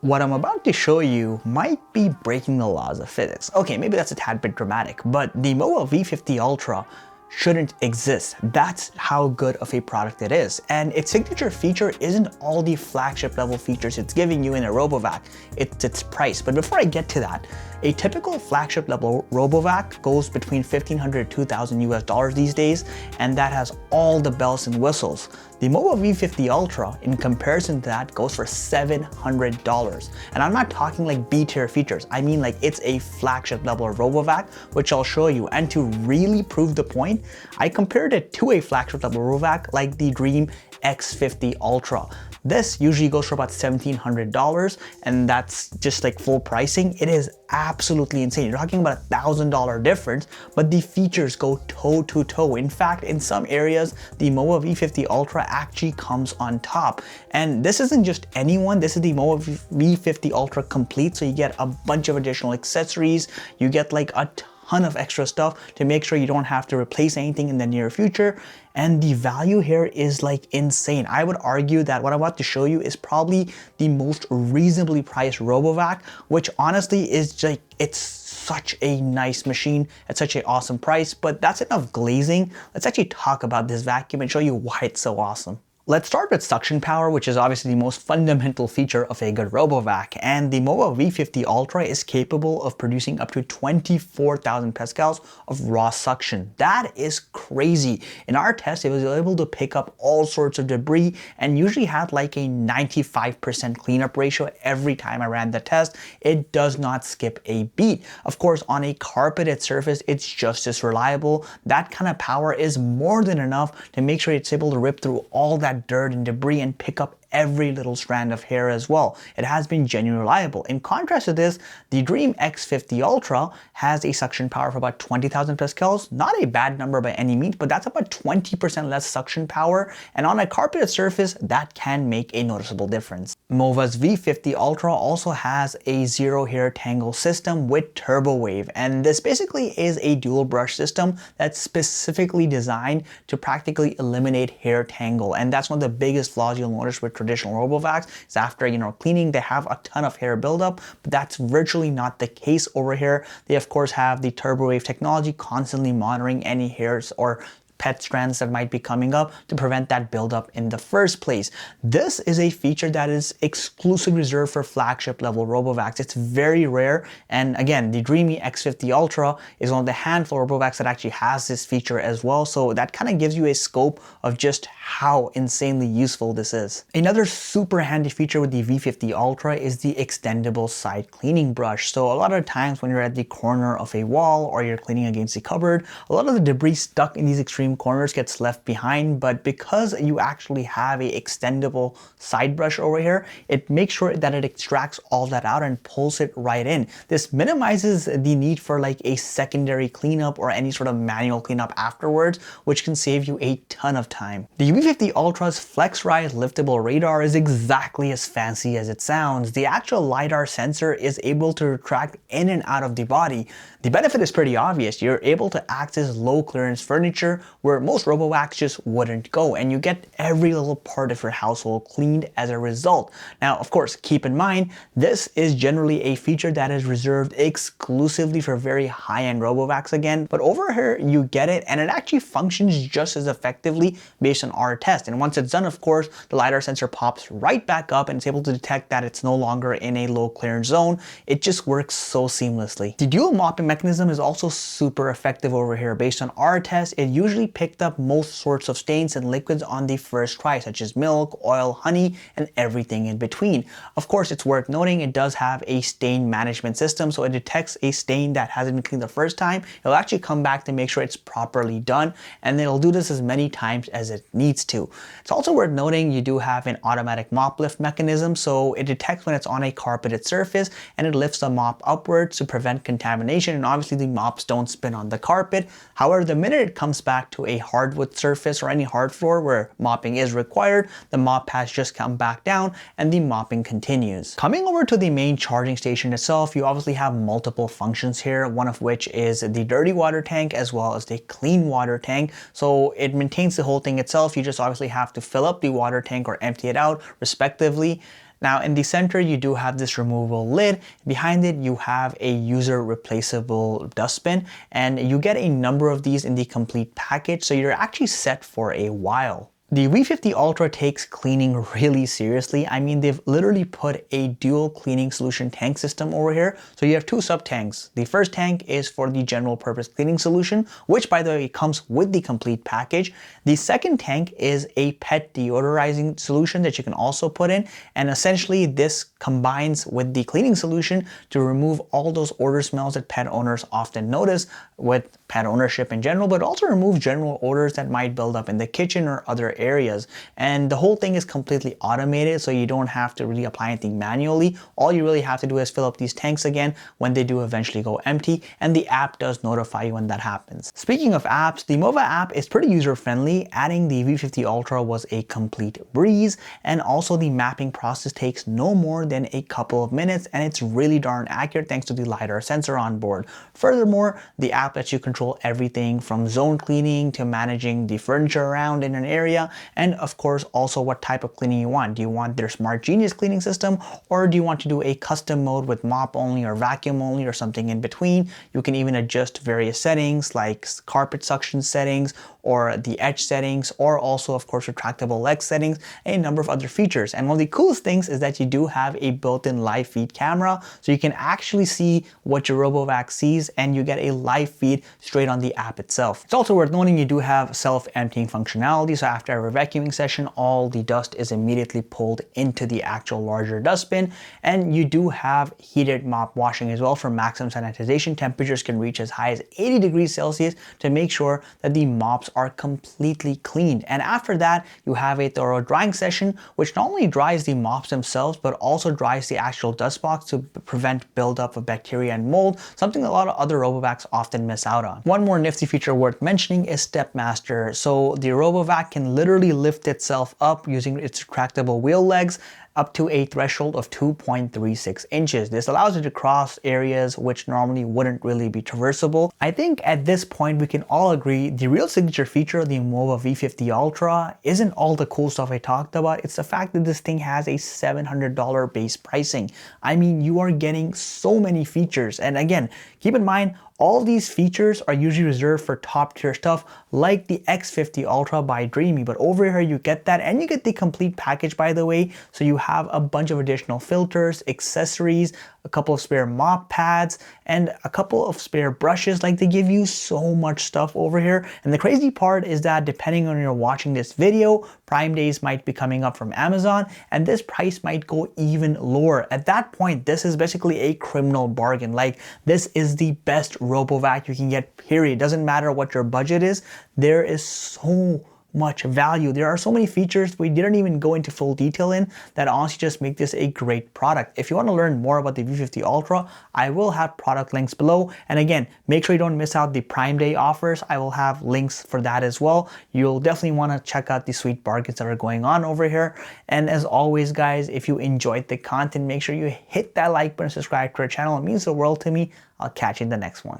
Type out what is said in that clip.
What I'm about to show you might be breaking the laws of physics. Okay, maybe that's a tad bit dramatic, but the MOVA V50 Ultra shouldn't exist. That's how good of a product it is. And its signature feature isn't all the flagship level features it's giving you in a RoboVac, it's its price. But before I get to that, a typical flagship level RoboVac goes between $1,500 to $2,000 these days, and that has all the bells and whistles. The MOVA V50 Ultra, in comparison to that, goes for $700. And I'm not talking like B-tier features. I mean like it's a flagship level RoboVac, which I'll show you. And to really prove the point, I compared it to a flagship level RoboVac like the Dreame X50 Ultra. This usually goes for about $1,700, and that's just like full pricing. It is absolutely insane. You're talking about $1,000 difference, but the features go toe to toe. In fact, in some areas, the MOVA V50 Ultra actually comes on top. And this isn't just any one, this is the MOVA V50 Ultra Complete. So you get a bunch of additional accessories. You get like a ton of extra stuff to make sure you don't have to replace anything in the near future. And the value here is like insane. I would argue that what I'm about to show you is probably the most reasonably priced RoboVac, which honestly is like, it's such a nice machine at such an awesome price. But that's enough glazing. Let's actually talk about this vacuum and show you why it's so awesome. Let's start with suction power, which is obviously the most fundamental feature of a good RoboVac. And the MOVA V50 Ultra is capable of producing up to 24,000 pascals of raw suction. That is crazy. In our test, it was able to pick up all sorts of debris and usually had like a 95% cleanup ratio every time I ran the test. It does not skip a beat. Of course, on a carpeted surface, it's just as reliable. That kind of power is more than enough to make sure it's able to rip through all that dirt and debris and pick up every little strand of hair as well. It has been genuinely reliable. In contrast to this, the Dreame X50 Ultra has a suction power of about 20,000 pascals. Not a bad number by any means, but that's about 20% less suction power. And on a carpeted surface, that can make a noticeable difference. MOVA's V50 Ultra also has a zero hair tangle system with turbo wave. And this basically is a dual brush system that's specifically designed to practically eliminate hair tangle. And that's one of the biggest flaws you'll notice with traditional RoboVacs is after, cleaning, they have a ton of hair buildup, but that's virtually not the case over here. They of course have the turbo wave technology constantly monitoring any hairs or pet strands that might be coming up to prevent that buildup in the first place. This is a feature that is exclusively reserved for flagship level RoboVacs. It's very rare. And again, the Dreame X50 Ultra is one of the handful of RoboVacs that actually has this feature as well. So that kind of gives you a scope of just how insanely useful this is. Another super handy feature with the V50 Ultra is the extendable side cleaning brush. So a lot of times when you're at the corner of a wall or you're cleaning against a cupboard, a lot of the debris stuck in these extreme corners gets left behind, but because you actually have a extendable side brush over here, it makes sure that it extracts all that out and pulls it right in. This minimizes the need for like a secondary cleanup or any sort of manual cleanup afterwards, which can save you a ton of time. The V50 Ultra's FlexRise liftable radar is exactly as fancy as it sounds. The actual LiDAR sensor is able to retract in and out of the body. The benefit is pretty obvious. You're able to access low clearance furniture where most RoboVacs just wouldn't go, and you get every little part of your household cleaned as a result. Now, of course, keep in mind, this is generally a feature that is reserved exclusively for very high-end RoboVacs again, but over here you get it, and it actually functions just as effectively based on our test. And once it's done, of course, the LiDAR sensor pops right back up and it's able to detect that it's no longer in a low clearance zone. It just works so seamlessly. The dual mopping mechanism is also super effective over here. Based on our test, it usually picked up most sorts of stains and liquids on the first try, such as milk, oil, honey, and everything in between. Of course, it's worth noting it does have a stain management system, so it detects a stain that hasn't been cleaned the first time. It'll actually come back to make sure it's properly done, and it'll do this as many times as it needs to. It's also worth noting you do have an automatic mop lift mechanism, so it detects when it's on a carpeted surface and it lifts the mop upwards to prevent contamination, and obviously the mops don't spin on the carpet. However, the minute it comes back to a hardwood surface or any hard floor where mopping is required, the mop has just come back down and the mopping continues. Coming over to the main charging station itself, you obviously have multiple functions here, one of which is the dirty water tank as well as the clean water tank. So it maintains the whole thing itself. You just obviously have to fill up the water tank or empty it out respectively. Now in the center, you do have this removable lid. Behind it, you have a user replaceable dustbin, and you get a number of these in the complete package, so you're actually set for a while. The V50 Ultra takes cleaning really seriously. I mean, they've literally put a dual cleaning solution tank system over here. So you have two sub tanks. The first tank is for the general purpose cleaning solution, which by the way comes with the complete package. The second tank is a pet deodorizing solution that you can also put in. And essentially this combines with the cleaning solution to remove all those odor smells that pet owners often notice with pet ownership in general, but also remove general odors that might build up in the kitchen or other areas. And the whole thing is completely automated, so you don't have to really apply anything manually. All you really have to do is fill up these tanks again when they do eventually go empty, and the app does notify you when that happens. Speaking of apps, the MOVA app is pretty user-friendly. Adding the V50 Ultra was a complete breeze, and also the mapping process takes no more than a couple of minutes, and it's really darn accurate thanks to the LiDAR sensor on board. Furthermore, the app lets you control everything from zone cleaning to managing the furniture around in an area, and of course also what type of cleaning you want. Do you want their Smart Genius cleaning system, or do you want to do a custom mode with mop only or vacuum only or something in between? You can even adjust various settings like carpet suction settings or the edge settings, or also of course retractable leg settings, and a number of other features. And one of the coolest things is that you do have a built-in live feed camera, so you can actually see what your RoboVac sees and you get a live feed straight on the app itself. It's also worth noting you do have self-emptying functionality, so after every vacuuming session, all the dust is immediately pulled into the actual larger dustbin. And you do have heated mop washing as well for maximum sanitization. Temperatures can reach as high as 80 degrees Celsius to make sure that the mops are completely cleaned. And after that, you have a thorough drying session, which not only dries the mops themselves, but also dries the actual dust box to prevent buildup of bacteria and mold, something a lot of other RoboVacs often miss out on. One more nifty feature worth mentioning is Stepmaster. So the RoboVac can literally lift itself up using its retractable wheel legs up to a threshold of 2.36 inches. This allows it to cross areas which normally wouldn't really be traversable. I think at this point we can all agree the real signature feature of the MOVA V50 Ultra isn't all the cool stuff I talked about, it's the fact that this thing has a $700 base pricing. I mean, you are getting so many features, and again, keep in mind, all these features are usually reserved for top tier stuff like the X50 Ultra by Dreame, but over here you get that, and you get the complete package by the way. So you have a bunch of additional filters, accessories, a couple of spare mop pads, and a couple of spare brushes. Like, they give you so much stuff over here. And the crazy part is that depending on you're watching this video, Prime Days might be coming up from Amazon, and this price might go even lower. At that point, this is basically a criminal bargain. Like, this is the best RoboVac you can get, period. Doesn't matter what your budget is, there is so much value. There are so many features we didn't even go into full detail in that honestly just make this a great product. If you want to learn more about the V50 Ultra, I will have product links below. And again, make sure you don't miss out the Prime Day offers. I will have links for that as well. You'll definitely want to check out the sweet bargains that are going on over here. And as always, guys, if you enjoyed the content, make sure you hit that like button, subscribe to our channel. It means the world to me. I'll catch you in the next one.